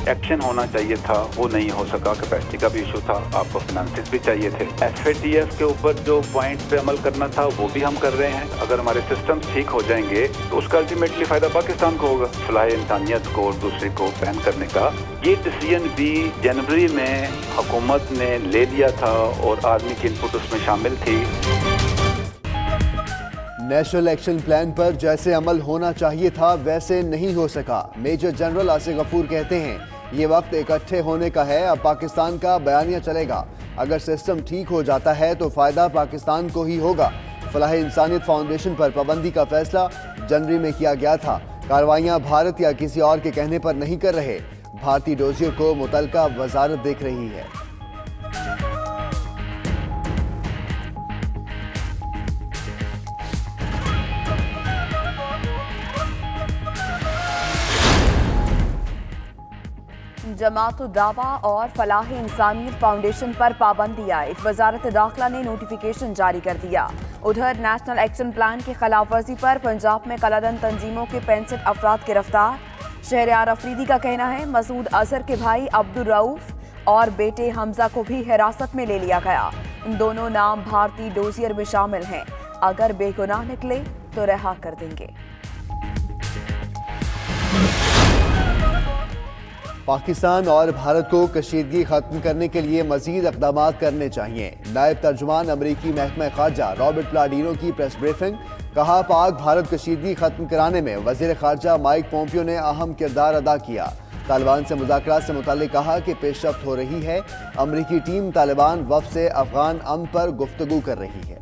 Action होना चाहिए था वो नहीं हो सका, कैपेसिटी का भी इशू था, आपको फाइनेंसेस भी चाहिए थे। FATF के ऊपर जो पॉइंट पे अमल करना था वो भी हम कर रहे हैं। अगर हमारे सिस्टम ठीक हो जाएंगे तो उसका अल्टीमेटली फायदा पाकिस्तान को होगा। फलाह इंसानियत को और दूसरे को बैन करने का ये डिसीजन भी जनवरी में हुकूमत ने ले लिया था और आर्मी की इनपुट उसमें शामिल थी। नेशनल एक्शन प्लान पर जैसे अमल होना चाहिए था वैसे नहीं हो सका। मेजर जनरल आसिफ गफूर कहते हैं ये वक्त इकट्ठे होने का है, अब पाकिस्तान का बयानिया चलेगा। अगर सिस्टम ठीक हो जाता है तो फायदा पाकिस्तान को ही होगा। फलाह इंसानियत फाउंडेशन पर पाबंदी का फैसला जनवरी में किया गया था। कार्रवाइयां भारत या किसी और के कहने पर नहीं कर रहे। भारतीय डोजियों को मुतलका वजारत देख रही है। जमात दावा और फलाह इंसानियत फाउंडेशन पर पाबंदी आयद। वजारत दाखिला ने नोटिफिकेशन जारी कर दिया। उधर नेशनल एक्शन प्लान की खिलाफ वर्जी पर पंजाब में कलादन तंजीमों के 65 अफराद गिरफ्तार। शहरयार अफरीदी का कहना है मसूद अजहर के भाई अब्दुल रऊफ और बेटे हमजा को भी हिरासत में ले लिया गया। दोनों नाम भारतीय डोजियर में शामिल हैं। अगर बेगुनाह निकले तो रिहा कर देंगे। पाकिस्तान और भारत को कशीदगी खत्म करने के लिए मजीद इक़दाम करने चाहिए। नायब तर्जुमान अमरीकी महकमा खारजा रॉबर्ट प्लाडिनो की प्रेस ब्रीफिंग। कहा पाक भारत कशीदगी खत्म कराने में वज़ीर खारजा माइक पोम्पियो ने अहम किरदार अदा किया। तालिबान से मुज़ाकरात से मुताल्लिक़ कहा कि पेशरफ्त हो रही है। अमरीकी टीम तालिबान वफ़द से अफगान अमन पर गुफ्तगू कर रही है।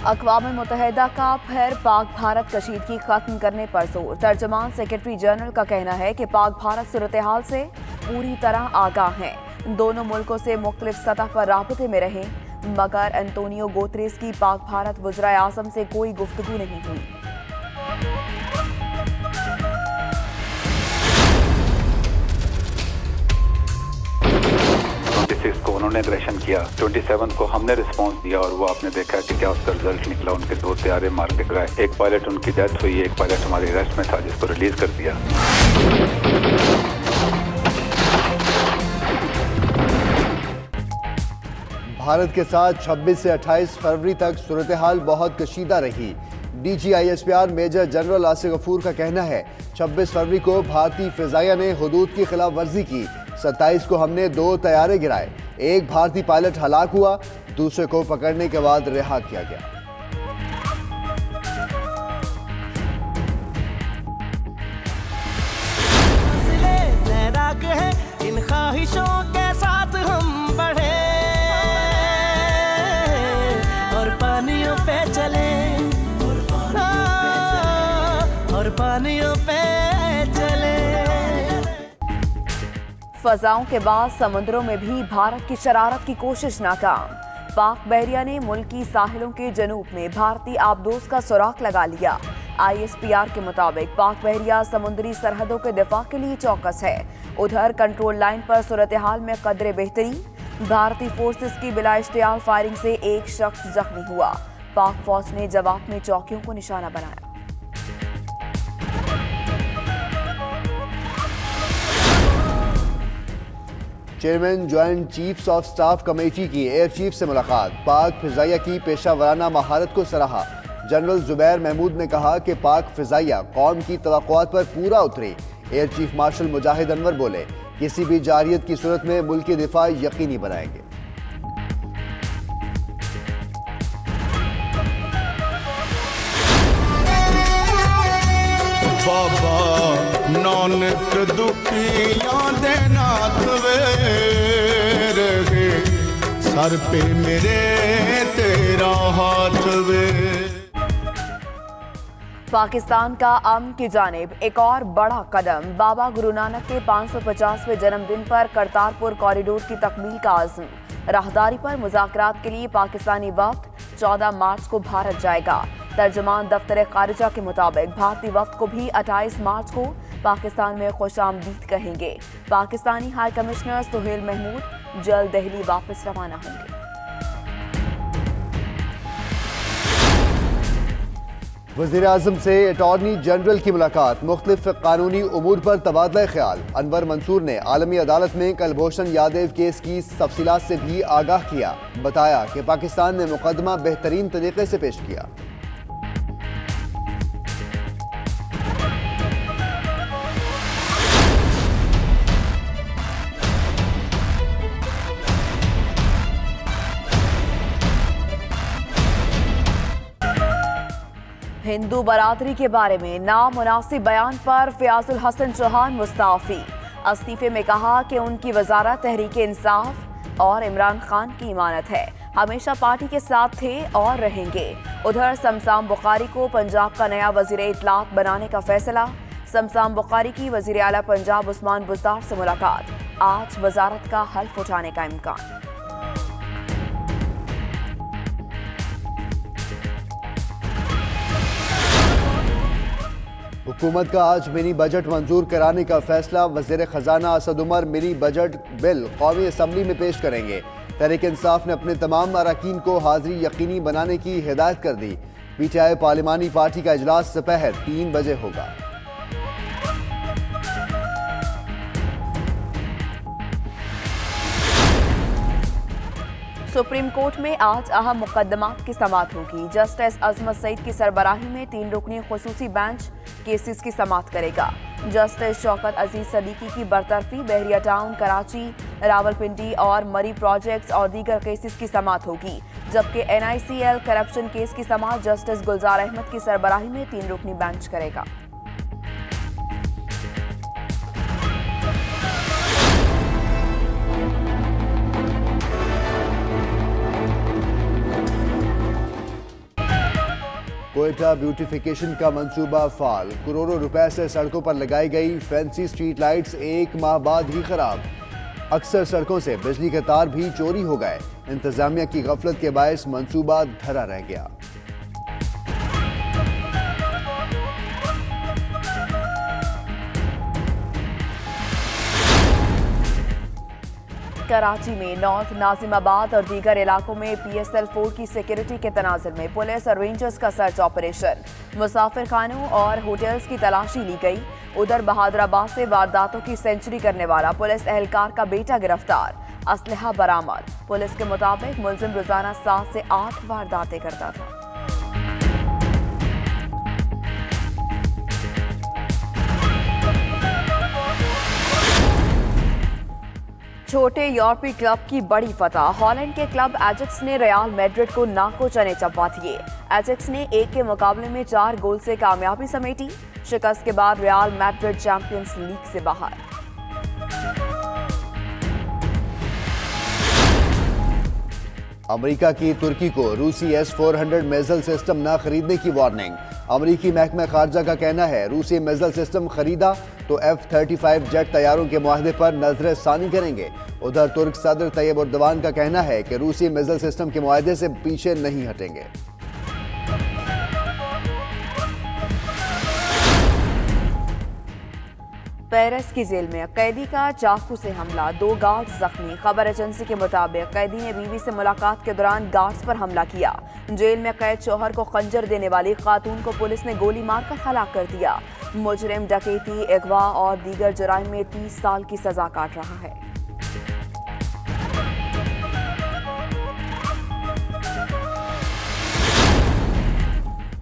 अक़वाम मुत्तहिदा का फिर पाक भारत कशीदगी खत्म करने पर जोर। तर्जमान सेक्रेटरी जनरल का कहना है कि पाक भारत सूरत हाल से पूरी तरह आगाह हैं। दोनों मुल्कों से मुख्तलिफ सतह पर राबते में रहे, मगर एंटोनियो गुतेरेस की पाक भारत वज़ीर आज़म से कोई गुफ्तगू नहीं हुई। को उन्होंने एग्रेशन किया, 27 को हमने रिस्पांस दिया और वो आपने देखा कि क्या उसका रिजल्ट निकला। उनके 2 तैयारे मार के गिराए। एक पायलट उनकी डेथ हुई, एक पायलट हमारी अरेस्ट में था जिसको रिलीज कर दिया। भारत के साथ 26 से 28 फरवरी तक सूरत हाल बहुत कशीदा रही। DGISPR major general Asif Ghafoor का कहना है 26 फरवरी को भारतीय फिजाइया ने हुदूद की खिलाफ वर्जी की। 27 को हमने 2 तैयारे गिराए। एक भारतीय पायलट हलाक हुआ, दूसरे को पकड़ने के बाद रिहा किया गया। इन ख्वाहिशों के साथ हम बढ़े और पानियों पे चले और पानियों पे चले। फजाओं के बाद समुद्रों में भी भारत की शरारत की कोशिश नाकाम। पाक बहरिया ने मुल्की साहिलों के जनूब में भारतीय आबदोज का सुराग लगा लिया। ISPR के मुताबिक पाक बहरिया समुद्री सरहदों के दिफा के लिए चौकस है। उधर कंट्रोल लाइन पर सूरत हाल में कदरे बेहतरी। भारतीय फोर्सेस की बिला इश्तियाल फायरिंग से एक शख्स जख्मी हुआ। पाक फौज ने जवाब में चौकियों को निशाना बनाया। Chairman joint chiefs of staff committee की एयर चीफ से मुलाकात। पाक फिजाइया की पेशा वराना महारत को सराहा। जनरल जुबैर महमूद ने कहा कि पाक फिजाइया कौम की तवक्कुआत पर पूरा उतरे। एयर चीफ मार्शल मुजाहिद अनवर बोले किसी भी जारियत की सूरत में मुल्क की दिफा यकीनी बनाएंगे। बाबा नानक दुखियां दे नाथ वे रहे सर पे मेरे तेरा हाथ वे। पाकिस्तान का अमन की जानिब एक और बड़ा कदम। बाबा गुरु नानक के 550वें जन्मदिन पर करतारपुर कॉरिडोर की तकमील का आज़म। राहदारी पर मुज़ाकरात के लिए पाकिस्तानी वफ्द 14 मार्च को भारत जाएगा। तर्जुमान दफ्तर खारिजा के मुताबिक भारतीय वफ्द को भी 28 मार्च को पाकिस्तान में खुशामदीद कहेंगे। पाकिस्तानी हाई कमिश्नर सुहेल महमूद जल्द दिल्ली वापस रवाना होंगे। वज़ीर-ए-आज़म से अटॉर्नी जनरल की मुलाकात, मुख्तलिफ कानूनी उमूर पर तबादला ख्याल। अनवर मंसूर ने आलमी अदालत में कलभूषण यादव केस की तफसीलात से भी आगाह किया। बताया कि पाकिस्तान ने मुकदमा बेहतरीन तरीके से पेश किया। हिंदू बरादरी के बारे में नामुनासिब बयान पर फयाजुल हसन चौहान मुस्ताफी। इस्तीफे में कहा कि उनकी वजारत तहरीक इंसाफ और इमरान खान की इमानत है, हमेशा पार्टी के साथ थे और रहेंगे। उधर शमशाम बुखारी को पंजाब का नया वजीर इत्तलात बनाने का फैसला। शमशाम बुखारी की वजीर आला पंजाब उस्मान बुज़दार से मुलाकात, आज वजारत का हल्फ उठाने का इम्कान। हुकूमत का आज मिनी बजट मंजूर कराने का फैसला। वज़ीर खजाना Asad Umar mini budget bill कौमी असम्बली में पेश करेंगे। तहरीक इंसाफ ने अपने तमाम अरकान को हाजिरी यकीनी बनाने की हिदायत कर दी। पीटीआई पार्लिमानी पार्टी का इजलास दोपहर 3 बजे होगा। सुप्रीम कोर्ट में आज अहम मुकदमात की समाअत होगी। जस्टिस अजमत सईद की सरबराही में 3 रुकनी खुसूसी बेंच केसेस की समाअत करेगा। जस्टिस शौकत अजीज सदीकी की बरतरफी, बहरिया टाउन, कराची, रावलपिंडी और मरी प्रोजेक्ट्स और दीगर केसेस की समाअत होगी। जबकि NICL करप्शन केस की समाअत जस्टिस गुलजार अहमद की सरबराही में 3 रुकनी बेंच करेगा। कोयटा ब्यूटिफिकेशन का मंसूबा फाल, करोड़ों रुपए से सड़कों पर लगाई गई फैंसी स्ट्रीट लाइट्स 1 माह बाद ही खराब। अक्सर सड़कों से बिजली के तार भी चोरी हो गए। इंतजामिया की गफलत के बायस मंसूबा धरा रह गया। कराची में नॉर्थ नाजिमाबाद और दीगर इलाकों में PSL 4 की सिक्योरिटी के तनाजुर में पुलिस और रेंजर्स का सर्च ऑपरेशन। मुसाफिर खानों और होटल्स की तलाशी ली गई। उधर बहादुराबाद से वारदातों की सेंचुरी करने वाला पुलिस एहलकार का बेटा गिरफ्तार, असलहा बरामद। पुलिस के मुताबिक मुलजिम रोजाना 7 से 8 वारदातें करता था। छोटे यूरोपीय क्लब की बड़ी फतह। हॉलैंड के क्लब एजेक्स ने रियल मैड्रिड को नाको चने चबा दिए। एजेक्स ने 1 के मुकाबले में 4 गोल से कामयाबी समेटी। शिकस्त के बाद रियल मैड्रिड चैंपियंस लीग से बाहर। अमेरिका की तुर्की को रूसी S-400 मिसाइल सिस्टम न खरीदने की वार्निंग। अमेरिकी महकमा खारजा का कहना है रूसी मिसाइल सिस्टम खरीदा तो F-35 जेट तैयारों के मुआहदे पर नजर सानी करेंगे। उधर तुर्क सदर तैयब एर्दोगान का कहना है कि रूसी मिसाइल सिस्टम के मुआहदे से पीछे नहीं हटेंगे। पेरिस की जेल में कैदी का चाकू से हमला, 2 गार्ड जख्मी। खबर एजेंसी के मुताबिक कैदी ने बीवी से मुलाकात के दौरान गार्ड्स पर हमला किया। जेल में कैद शौहर को खंजर देने वाली खातून को पुलिस ने गोली मारकर हलाक कर दिया। मुजरिम डकैती, अगवा और दीगर जुराइम में 30 साल की सजा काट रहा है।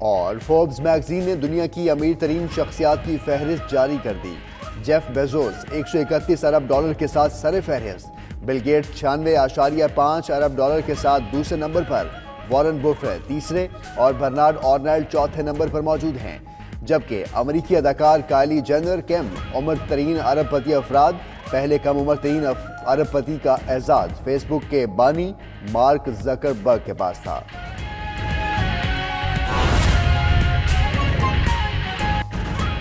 और फोर्ब्स मैगजीन ने दुनिया की अमीर तरीन शख्सियात की फहरिस्त जारी कर दी। जेफ बेजोस 131 अरब डॉलर के साथ सरे फहरिस्त। बिल गेट्स 96.5 अरब डॉलर के साथ दूसरे नंबर पर। वॉरेन बुफेट तीसरे और बर्नार्ड आर्नल्ड चौथे नंबर पर मौजूद हैं। जबकि अमरीकी अदाकार कायली जेनर कम उम्र तरीन अरबपति अफराद। पहले कम उम्र तरीन अरबपति का एजाज फेसबुक के बानी मार्क जकरबर्ग के पास था।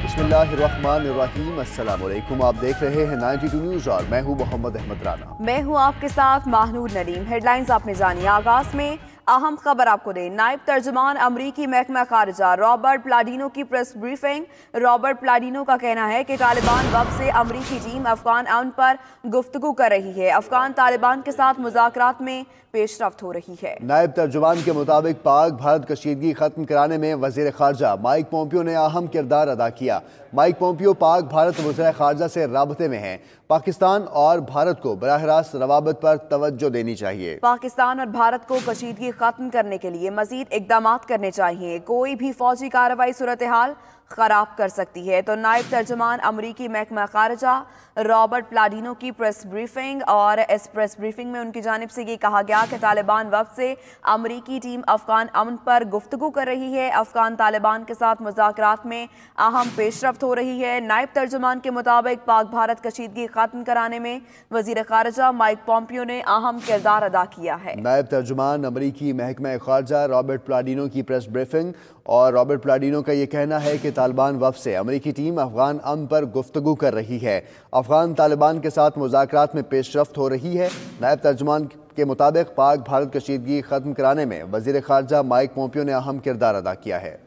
बिस्मिल्लाहिर्रहमानिर्रहीम, अस्सलाम वालेकुम। आप देख रहे हैं 92 न्यूज़ और मैं हूं मोहम्मद अहमद राना। मैं हूं आपके साथ माहनूर नदीम। हेडलाइंस आपने जानी। आगाज में अहम खबर आपको दें। नायब तर्जुमान अमरीकी महकमा खारिजा रॉबर्ट प्लाडिनो की प्रेस ब्रीफिंग। रॉबर्ट प्लाडिनो का कहना है कि तालिबान वक्त से अमरीकी टीम अफगान अमन पर गुफ्तगू कर रही है। अफगान तालिबान के साथ मुज़ाकरात में पेशरफ्त हो रही है। नायब तर्जुमान के मुताबिक पाक भारत कशीदगी खत्म कराने में वजीर खारजा माइक पोम्पियो ने अहम किरदार अदा किया। माइक पोम्पियो पाक भारत वज़ीर खारजा से राबते में हैं। पाकिस्तान और भारत को बराह रास्त रवाबत पर तवज्जो देनी चाहिए। पाकिस्तान और भारत को कशीदगी खत्म करने के लिए मजीद इकदाम करने चाहिए। कोई भी फौजी कार्रवाई सूरत हाल खराब कर सकती है। तो नायब तर्जुमान अमरीकी महकमा खारजा रॉबर्ट प्लाडिनो की प्रेस ब्रीफिंग, और इस प्रेस ब्रीफिंग में उनकी जानिब से ये कहा गया कि तालिबान वक्त से अमरीकी टीम अफगान अमन पर गुफ्तगू कर रही है। अफगान तालिबान के साथ मुज़ाकरात में अहम पेशरफ्त हो रही है। नायब तर्जुमान के मुताबिक पाक भारत कशीदगी खत्म कराने में वजीर खारजा माइक पोम्पियो ने अहम किरदार अदा किया है। नायब तर्जुमान अमरीकी महकमा खारजा रॉबर्ट प्लाडिनो की प्रेस ब्रीफिंग, और रॉबर्ट प्लाडिनो का ये कहना है कि तालिबान वफ़द से अमरीकी टीम अफगान अमन पर गुफ्तगू कर रही है। अफगान तालिबान के साथ मुज़ाकरात में पेशरफ्त हो रही है। नायब तर्जुमान के मुताबिक पाक भारत कशीदगी खत्म कराने में वज़ीर खारजा माइक पोम्पियो ने अहम किरदार अदा किया है।